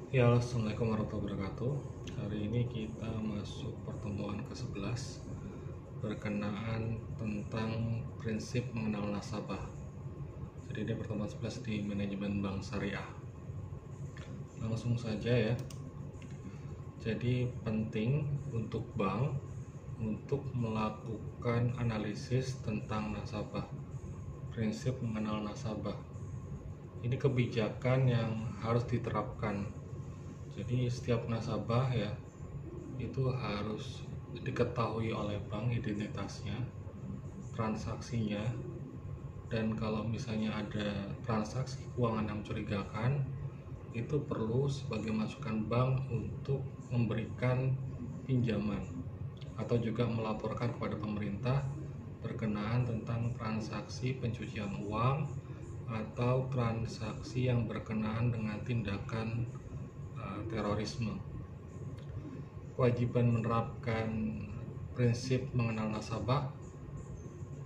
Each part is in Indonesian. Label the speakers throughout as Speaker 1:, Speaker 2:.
Speaker 1: Ya, Assalamualaikum warahmatullahi wabarakatuh. Hari ini kita masuk pertemuan ke-11 berkenaan tentang prinsip mengenal nasabah. Jadi ini pertemuan 11 di manajemen bank syariah. Langsung saja ya. Jadi penting untuk bank untuk melakukan analisis tentang nasabah. Prinsip mengenal nasabah. Ini kebijakan yang harus diterapkan. Jadi setiap nasabah ya itu harus diketahui oleh bank identitasnya, transaksinya, dan kalau misalnya ada transaksi keuangan yang mencurigakan, itu perlu sebagai masukan bank untuk memberikan pinjaman atau juga melaporkan kepada pemerintah berkenaan tentang transaksi pencucian uang atau transaksi yang berkenaan dengan tindakan terorisme. Kewajiban menerapkan prinsip mengenal nasabah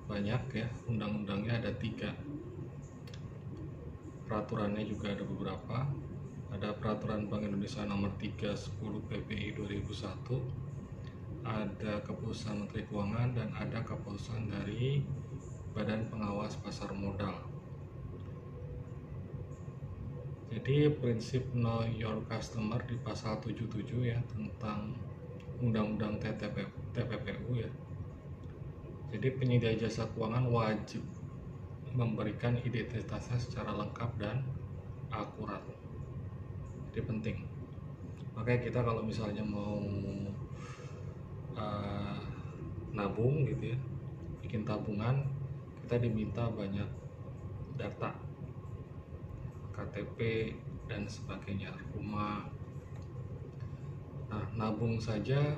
Speaker 1: banyak ya, undang-undangnya ada 3, peraturannya juga ada beberapa. Ada peraturan Bank Indonesia nomor 310 PPI 2001, ada keputusan Menteri Keuangan, dan ada keputusan dari Badan Pengawas Pasar Modal. Jadi prinsip know your customer di pasal 77 ya tentang Undang-Undang TPPU ya. Jadi penyedia jasa keuangan wajib memberikan identitasnya secara lengkap dan akurat. Jadi penting. Makanya kita kalau misalnya mau nabung gitu ya, bikin tabungan, kita diminta banyak data, KTP dan sebagainya, rumah. Nah, nabung saja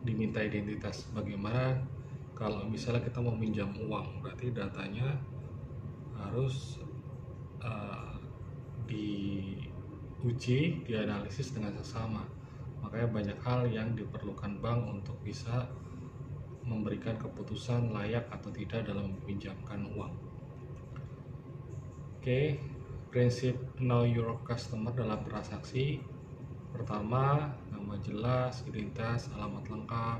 Speaker 1: diminta identitas. Bagaimana kalau misalnya kita mau minjam uang? Berarti datanya harus diuji, dianalisis dengan seksama. Makanya banyak hal yang diperlukan bank untuk bisa memberikan keputusan layak atau tidak dalam meminjamkan uang. Oke, prinsip know your customer dalam transaksi. Pertama, nama jelas, identitas, alamat lengkap,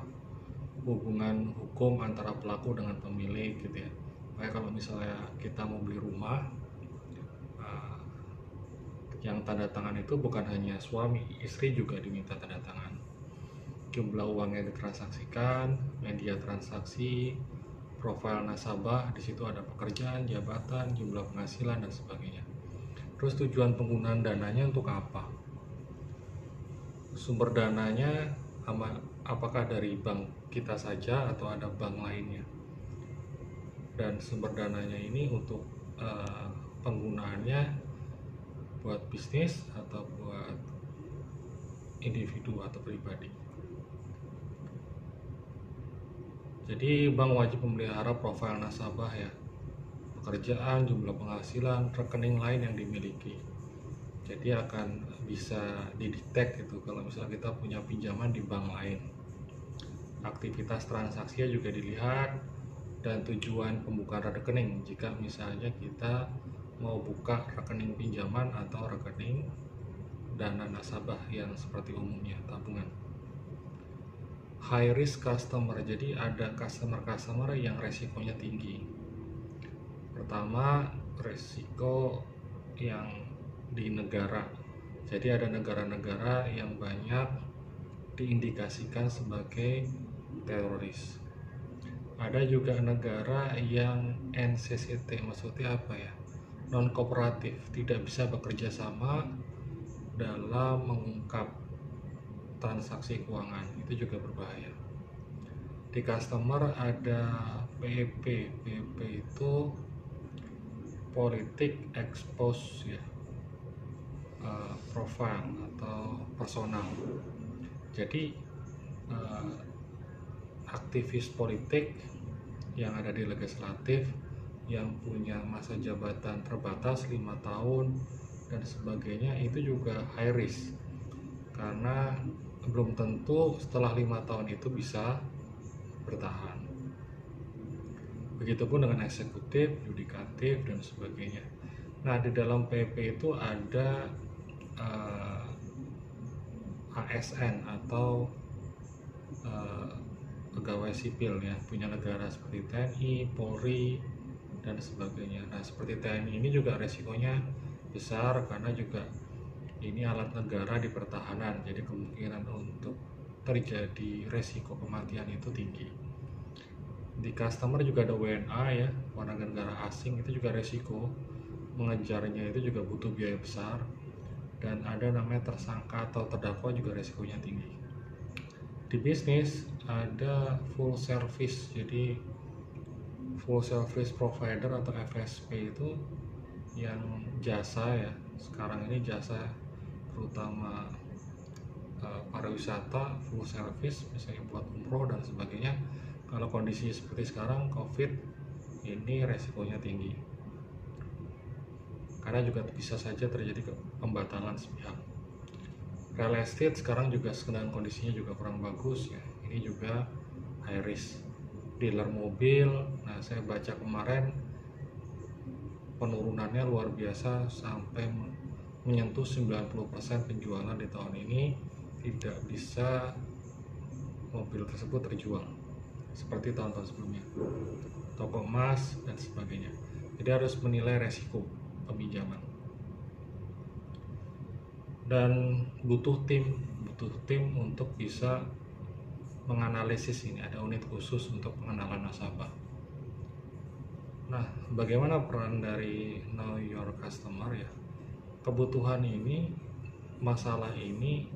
Speaker 1: hubungan hukum antara pelaku dengan pemilik gitu ya. Kayak kalau misalnya kita mau beli rumah, yang tanda tangan itu bukan hanya suami, istri juga diminta tanda tangan. Jumlah uang yang ditransaksikan, media transaksi, profil nasabah, di situ ada pekerjaan, jabatan, jumlah penghasilan dan sebagainya. Terus tujuan penggunaan dananya untuk apa? Sumber dananya apakah dari bank kita saja atau ada bank lainnya? Dan sumber dananya ini untuk penggunaannya buat bisnis atau buat individu atau pribadi. Jadi bank wajib memelihara profil nasabah ya, pekerjaan, jumlah penghasilan, rekening lain yang dimiliki. Jadi akan bisa didetek gitu kalau misalnya kita punya pinjaman di bank lain. Aktivitas transaksinya juga dilihat, dan tujuan pembukaan rekening jika misalnya kita mau buka rekening pinjaman atau rekening dana nasabah yang seperti umumnya tabungan. High risk customer, jadi ada customer yang resikonya tinggi. Pertama, resiko yang di negara. Jadi ada negara-negara yang banyak diindikasikan sebagai teroris. Ada juga negara yang NCCT, maksudnya apa ya? Non kooperatif, tidak bisa bekerja sama dalam mengungkap transaksi keuangan, itu juga berbahaya. Di customer ada PEP. PEP itu politik expose ya, profile atau personal. Jadi aktivis politik yang ada di legislatif yang punya masa jabatan terbatas 5 tahun dan sebagainya, itu juga high risk karena belum tentu setelah 5 tahun itu bisa bertahan. Begitupun dengan eksekutif, yudikatif dan sebagainya. Nah, di dalam PP itu ada ASN atau pegawai sipil ya, punya negara seperti TNI, Polri, dan sebagainya. Nah, seperti TNI ini juga resikonya besar karena juga ini alat negara di pertahanan, jadi kemungkinan untuk terjadi resiko kematian itu tinggi. Di customer juga ada WNA ya, warga negara asing, itu juga resiko mengejarnya itu juga butuh biaya besar, dan ada namanya tersangka atau terdakwa juga resikonya tinggi. Di bisnis ada full service, jadi full service provider atau FSP itu yang jasa ya, sekarang ini jasa terutama pariwisata full service, misalnya buat umroh dan sebagainya. Kalau kondisi seperti sekarang COVID ini resikonya tinggi karena juga bisa saja terjadi pembatalan sepihak. Real estate sekarang juga sedang kondisinya juga kurang bagus ya, ini juga high risk. Dealer mobil, nah saya baca kemarin penurunannya luar biasa sampai menyentuh 90% penjualan di tahun ini tidak bisa mobil tersebut terjual seperti tahun-tahun sebelumnya. Toko emas dan sebagainya. Jadi harus menilai resiko peminjaman. Dan butuh tim untuk bisa menganalisis ini, ada unit khusus untuk pengenalan nasabah. Nah, bagaimana peran dari Know Your Customer ya? Kebutuhan ini, masalah ini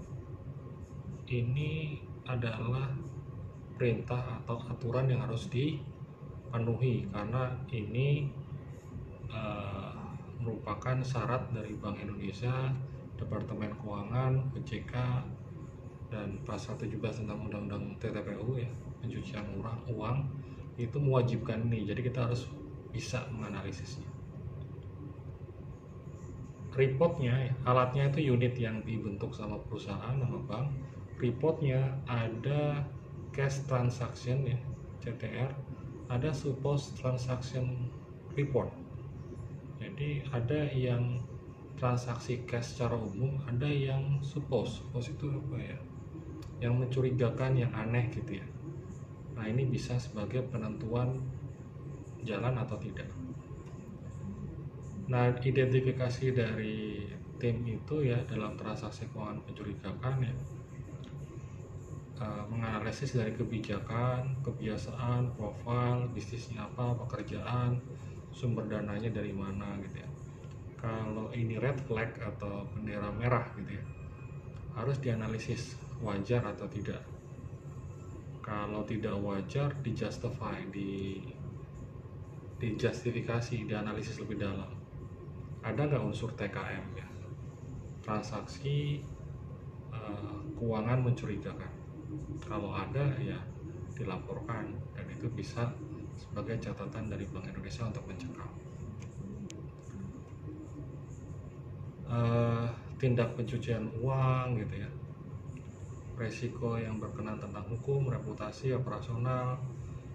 Speaker 1: adalah perintah atau aturan yang harus dipenuhi karena ini merupakan syarat dari Bank Indonesia, Departemen Keuangan, OJK, dan pasal 17 tentang Undang-Undang TPPU ya, pencucian uang itu mewajibkan ini. Jadi kita harus bisa menganalisisnya. Reportnya, alatnya itu unit yang dibentuk sama perusahaan, nama bank. Reportnya ada cash transaction ya, CTR, ada suppose transaction report. Jadi ada yang transaksi cash secara umum, ada yang suppose itu apa ya, yang mencurigakan, yang aneh gitu ya. Nah, ini bisa sebagai penentuan jalan atau tidak. Nah, identifikasi dari tim itu ya dalam transaksi keuangan mencurigakan ya, menganalisis dari kebijakan, kebiasaan, profil, bisnisnya apa, pekerjaan, sumber dananya dari mana gitu ya. Kalau ini red flag atau bendera merah gitu ya, harus dianalisis wajar atau tidak. Kalau tidak wajar, dijustifikasi, dianalisis lebih dalam. Ada nggak unsur TKM ya, transaksi keuangan mencurigakan? Kalau ada ya dilaporkan, dan itu bisa sebagai catatan dari Bank Indonesia untuk mencegah. Tindak pencucian uang gitu ya, resiko yang berkenaan tentang hukum, reputasi, operasional,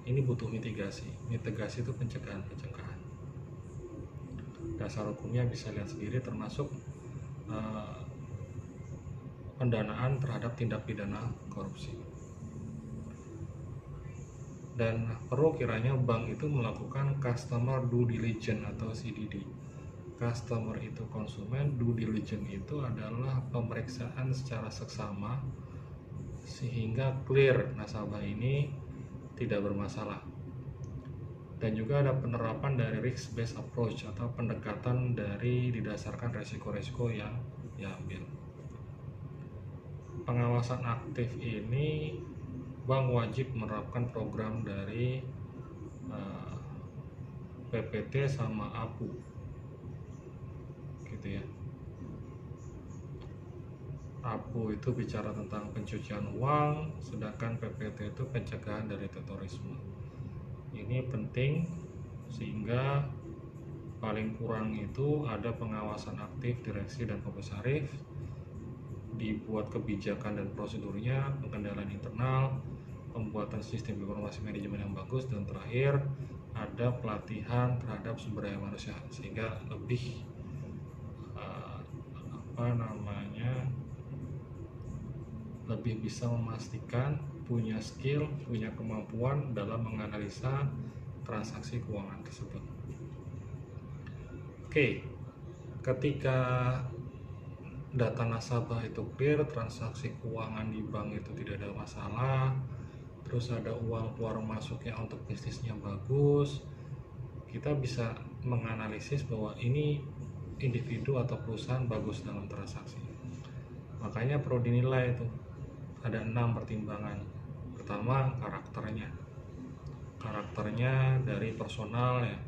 Speaker 1: ini butuh mitigasi. Mitigasi itu pencegahan. Dasar hukumnya bisa lihat sendiri, termasuk pendanaan terhadap tindak pidana korupsi. Dan perlu kiranya bank itu melakukan customer due diligence atau CDD. Customer itu konsumen, due diligence itu adalah pemeriksaan secara seksama sehingga clear nasabah ini tidak bermasalah. Dan juga ada penerapan dari risk based approach atau pendekatan dari didasarkan resiko-resiko yang diambil. Pengawasan aktif ini bank wajib menerapkan program dari PPT sama APU gitu ya. APU itu bicara tentang pencucian uang, sedangkan PPT itu pencegahan dari terorisme. Ini penting sehingga paling kurang itu ada pengawasan aktif direksi dan komisaris, dibuat kebijakan dan prosedurnya, pengendalian internal, pembuatan sistem informasi manajemen yang bagus, dan terakhir ada pelatihan terhadap sumber daya manusia sehingga lebih lebih bisa memastikan, punya skill, punya kemampuan dalam menganalisa transaksi keuangan tersebut. Oke, ketika data nasabah itu clear, transaksi keuangan di bank itu tidak ada masalah, terus ada uang keluar masuknya untuk bisnisnya bagus, kita bisa menganalisis bahwa ini individu atau perusahaan bagus dalam transaksi. Makanya perlu dinilai itu ada 6 pertimbangan. Pertama, karakternya dari personal ya,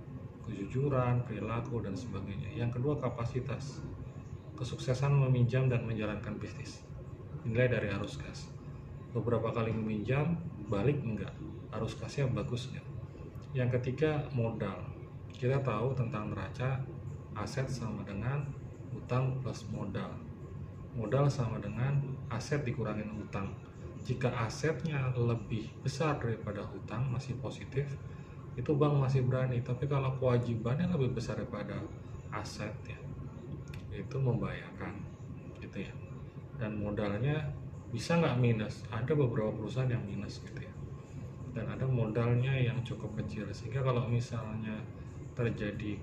Speaker 1: kejujuran, perilaku dan sebagainya. Yang kedua, kapasitas, kesuksesan meminjam dan menjalankan bisnis, nilai dari arus kas. Beberapa kali meminjam, balik enggak, arus kasnya bagus enggak. Yang ketiga, modal. Kita tahu tentang neraca, aset sama dengan utang plus modal. Modal sama dengan aset dikurangin utang. Jika asetnya lebih besar daripada hutang, masih positif, itu bank masih berani. Tapi kalau kewajibannya lebih besar daripada aset ya, itu membahayakan gitu ya. Dan modalnya bisa nggak minus? Ada beberapa perusahaan yang minus gitu ya. Dan ada modalnya yang cukup kecil, sehingga kalau misalnya terjadi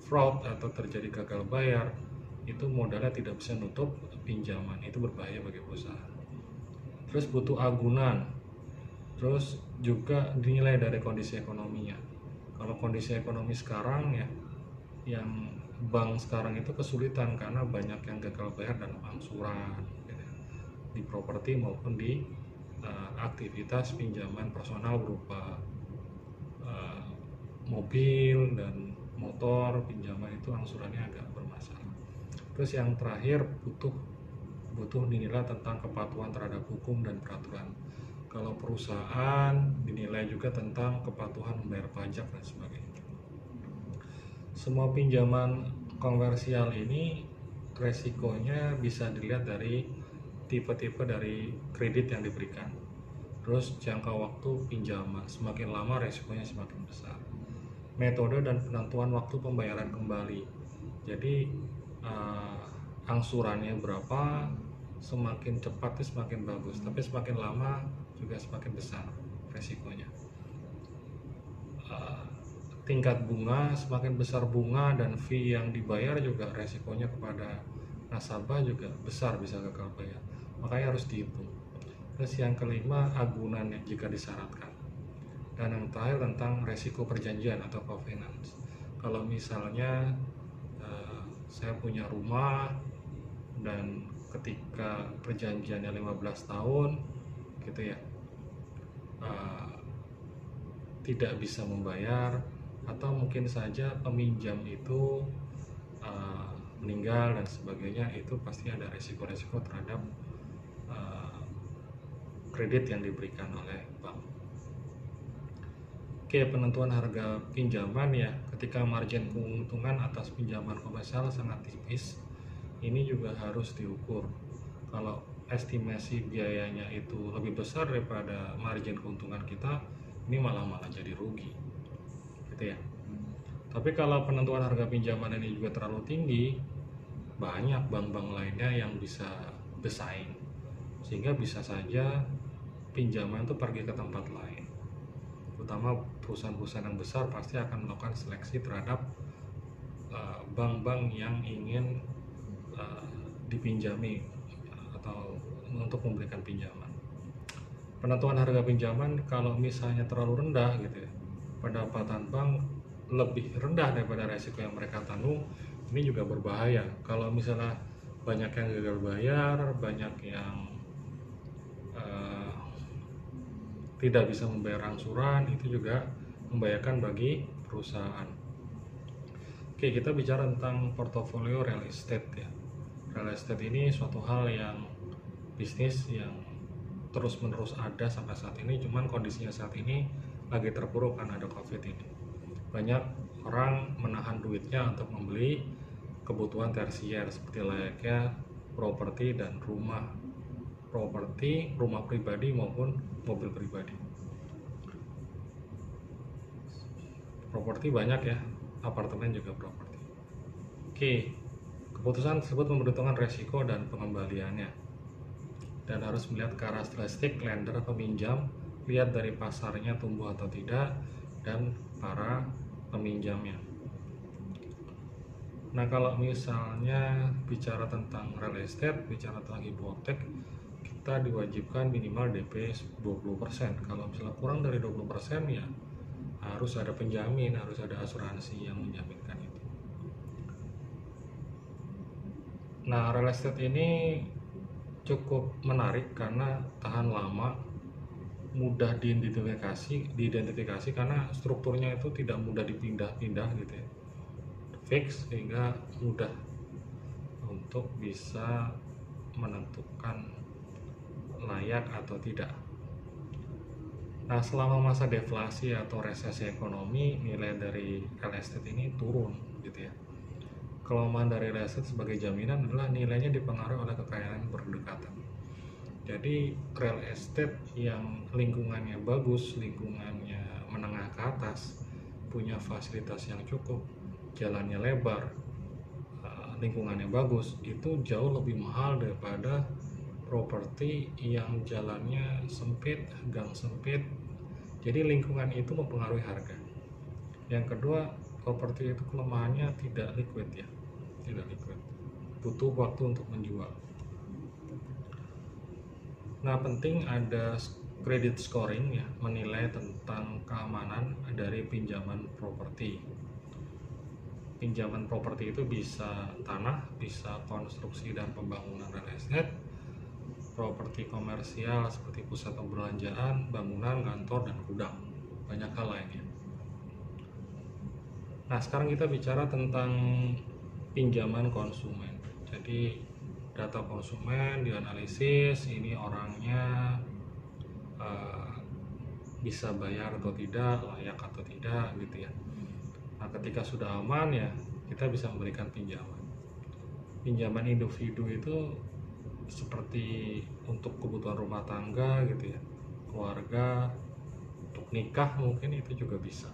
Speaker 1: fraud atau terjadi gagal bayar, itu modalnya tidak bisa nutup pinjaman, itu berbahaya bagi perusahaan. Terus butuh agunan, terus juga dinilai dari kondisi ekonominya. Kalau kondisi ekonomi sekarang ya, yang bank sekarang itu kesulitan karena banyak yang gagal bayar dalam angsuran gitu, di properti maupun di aktivitas pinjaman personal berupa mobil dan motor, pinjaman itu angsurannya agak bermasalah. Terus yang terakhir, butuh dinilai tentang kepatuhan terhadap hukum dan peraturan. Kalau perusahaan dinilai juga tentang kepatuhan membayar pajak dan sebagainya. Semua pinjaman komersial ini resikonya bisa dilihat dari tipe-tipe dari kredit yang diberikan. Terus jangka waktu pinjaman, semakin lama resikonya semakin besar. Metode dan penentuan waktu pembayaran kembali. Jadi angsurannya berapa, semakin cepat itu semakin bagus, tapi semakin lama juga semakin besar resikonya. Tingkat bunga, semakin besar bunga dan fee yang dibayar juga resikonya kepada nasabah juga besar, bisa gagal bayar. Makanya harus dihitung. Terus yang kelima, agunannya jika disyaratkan. Dan yang terakhir tentang resiko perjanjian atau covenants. Kalau misalnya saya punya rumah dan ketika perjanjiannya 15 tahun gitu ya, tidak bisa membayar, atau mungkin saja peminjam itu meninggal dan sebagainya, itu pasti ada resiko-resiko terhadap kredit yang diberikan oleh bank. Oke, penentuan harga pinjaman ya, ketika margin keuntungan atas pinjaman komersial sangat tipis, ini juga harus diukur. Kalau estimasi biayanya itu lebih besar daripada margin keuntungan kita, ini malah jadi rugi gitu ya. Tapi kalau penentuan harga pinjaman ini juga terlalu tinggi, banyak bank-bank lainnya yang bisa bersaing, sehingga bisa saja pinjaman itu pergi ke tempat lain. Terutama perusahaan-perusahaan yang besar pasti akan melakukan seleksi terhadap bank-bank yang ingin dipinjami atau untuk memberikan pinjaman. Penentuan harga pinjaman kalau misalnya terlalu rendah gitu ya, pendapatan bank lebih rendah daripada resiko yang mereka tanggung, ini juga berbahaya. Kalau misalnya banyak yang gagal bayar, banyak yang tidak bisa membayar angsuran, itu juga membahayakan bagi perusahaan. Oke, kita bicara tentang portofolio real estate ya. Real estate ini suatu hal yang bisnis yang terus-menerus ada sampai saat ini, cuman kondisinya saat ini lagi terpuruk karena ada COVID ini. Banyak orang menahan duitnya untuk membeli kebutuhan tersier seperti layaknya properti dan rumah pribadi maupun mobil pribadi. Properti banyak ya, apartemen juga properti. Oke, keputusan tersebut memperhitungkan resiko dan pengembaliannya. dan harus melihat karakteristik lender peminjam, lihat dari pasarnya tumbuh atau tidak, dan para peminjamnya. Nah, kalau misalnya bicara tentang real estate, bicara tentang hipotek, kita diwajibkan minimal DP 20%. Kalau misalnya kurang dari 20% ya harus ada penjamin, harus ada asuransi yang menjaminkan itu. Nah, real estate ini cukup menarik karena tahan lama, mudah diidentifikasi karena strukturnya itu tidak mudah dipindah-pindah gitu ya, fix, sehingga mudah untuk bisa menentukan layak atau tidak. Nah, selama masa deflasi atau resesi ekonomi, nilai dari real estate ini turun gitu ya. Kelemahan dari real estate sebagai jaminan adalah nilainya dipengaruhi oleh kekayaan berdekatan. Jadi real estate yang lingkungannya bagus, lingkungannya menengah ke atas, punya fasilitas yang cukup, jalannya lebar, lingkungannya bagus, itu jauh lebih mahal daripada properti yang jalannya sempit, gang sempit. Jadi lingkungan itu mempengaruhi harga. Yang kedua, properti itu kelemahannya tidak liquid ya, tidak liquid, butuh waktu untuk menjual. Nah, penting ada credit scoring ya, menilai tentang keamanan dari pinjaman properti. Pinjaman properti itu bisa tanah, bisa konstruksi dan pembangunan real estate, properti komersial seperti pusat perbelanjaan, bangunan, kantor, dan gudang, banyak hal lainnya. Nah, sekarang kita bicara tentang pinjaman konsumen. Jadi data konsumen dianalisis, ini orangnya bisa bayar atau tidak, layak atau tidak gitu ya. Nah, ketika sudah aman ya kita bisa memberikan pinjaman. Pinjaman individu itu seperti untuk kebutuhan rumah tangga gitu ya, keluarga, untuk nikah mungkin itu juga bisa.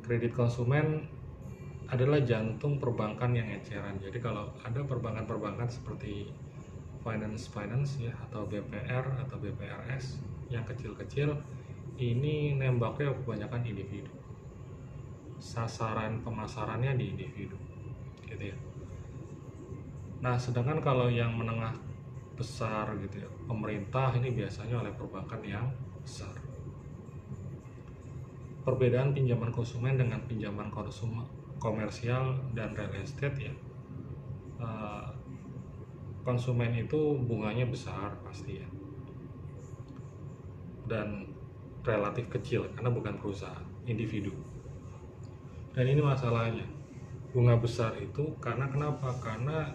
Speaker 1: Kredit konsumen adalah jantung perbankan yang eceran. Jadi kalau ada perbankan-perbankan seperti finance ya, atau BPR atau BPRS yang kecil-kecil, ini nembaknya kebanyakan individu. Sasaran pemasarannya di individu gitu ya. Nah, sedangkan kalau yang menengah besar gitu ya, pemerintah, ini biasanya oleh perbankan yang besar. Perbedaan pinjaman konsumen dengan pinjaman komersial dan real estate ya, konsumen itu bunganya besar pasti ya, dan relatif kecil karena bukan perusahaan, individu. Dan ini masalahnya, bunga besar itu karena kenapa? Karena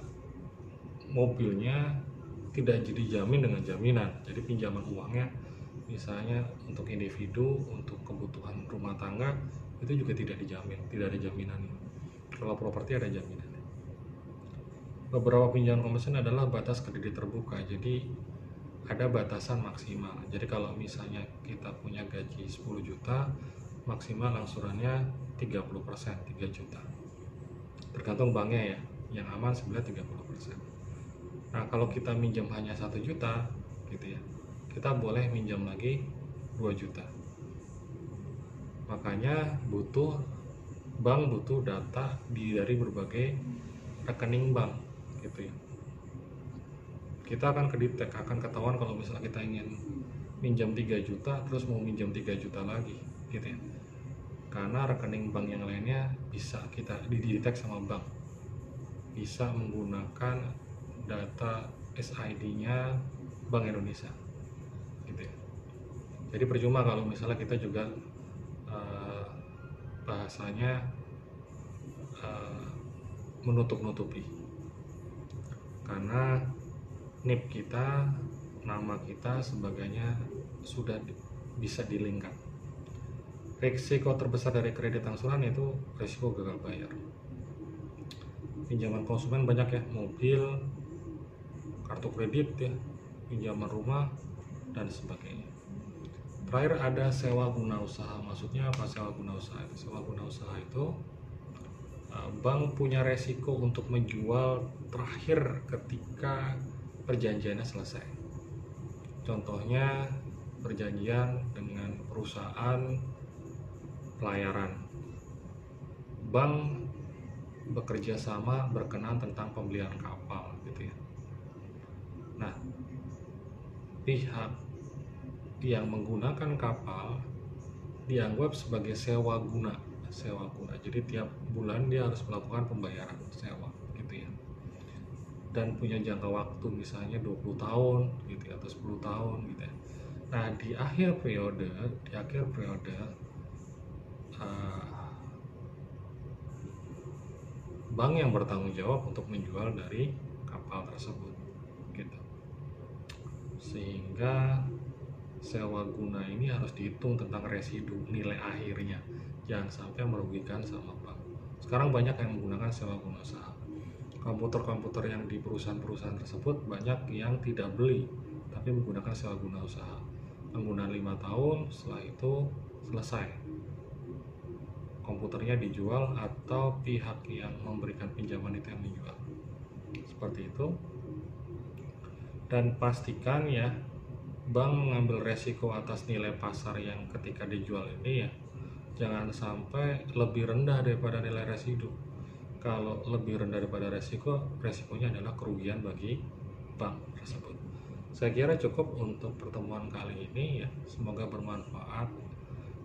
Speaker 1: mobilnya tidak dijamin dengan jaminan. Jadi pinjaman uangnya misalnya untuk individu, untuk kebutuhan rumah tangga itu juga tidak dijamin, tidak ada jaminannya. Kalau properti ada jaminannya. Beberapa pinjaman komersial adalah batas kredit terbuka, jadi ada batasan maksimal. Jadi kalau misalnya kita punya gaji 10 juta, maksimal angsurannya 30%, 3 juta. Tergantung banknya ya, yang aman sebenarnya 30%. Nah, kalau kita minjam hanya 1 juta gitu ya, kita boleh minjam lagi 2 juta. Makanya bank butuh data dari berbagai rekening bank gitu ya. Kita akan kedetek, akan ketahuan kalau misalnya kita ingin minjam 3 juta terus mau minjam 3 juta lagi gitu ya. Karena rekening bank yang lainnya bisa kita didetek sama bank, bisa menggunakan data SID-nya Bank Indonesia gitu ya. Jadi percuma kalau misalnya kita juga bahasanya menutup-nutupi, karena NIP kita, nama kita, sebagainya sudah bisa dilingkan. Risiko terbesar dari kredit angsuran yaitu risiko gagal bayar. Pinjaman konsumen banyak ya, mobil, kartu kredit ya, pinjaman rumah, dan sebagainya. Terakhir ada sewa guna usaha. Maksudnya apa sewa guna usaha? Sewa guna usaha itu bank punya resiko untuk menjual terakhir ketika perjanjiannya selesai. Contohnya perjanjian dengan perusahaan pelayaran. Bank bekerja sama berkenan tentang pembelian kapal gitu ya. Nah, pihak yang menggunakan kapal dianggap sebagai sewa guna. Jadi tiap bulan dia harus melakukan pembayaran sewa gitu ya. Dan punya jangka waktu misalnya 20 tahun gitu ya, atau 10 tahun gitu ya. Nah, di akhir periode bank yang bertanggung jawab untuk menjual dari kapal tersebut gitu. Sehingga sewa guna ini harus dihitung tentang residu nilai akhirnya, jangan sampai merugikan sama bank. Sekarang banyak yang menggunakan sewa guna usaha. Komputer yang di perusahaan-perusahaan tersebut banyak yang tidak beli tapi menggunakan sewa guna usaha, penggunaan 5 tahun, setelah itu selesai, komputernya dijual atau pihak yang memberikan pinjaman itu yang dijual, seperti itu. Dan pastikan ya, bank mengambil resiko atas nilai pasar yang ketika dijual ini ya, jangan sampai lebih rendah daripada nilai residu. Kalau lebih rendah daripada resikonya adalah kerugian bagi bank tersebut. Saya kira cukup untuk pertemuan kali ini ya, semoga bermanfaat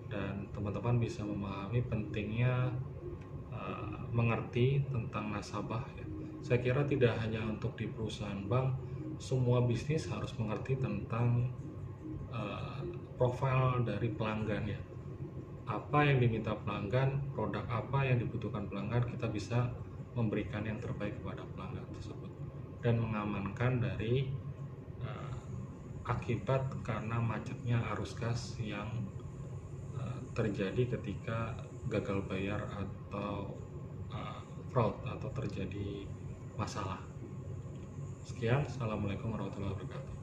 Speaker 1: dan teman-teman bisa memahami pentingnya mengerti tentang nasabah ya. Saya kira tidak hanya untuk di perusahaan bank, semua bisnis harus mengerti tentang profil dari pelanggan ya. Apa yang diminta pelanggan, produk apa yang dibutuhkan pelanggan, kita bisa memberikan yang terbaik kepada pelanggan tersebut dan mengamankan dari akibat karena macetnya arus gas yang terjadi ketika gagal bayar atau fraud atau terjadi masalah. Sekian, assalamualaikum warahmatullahi wabarakatuh.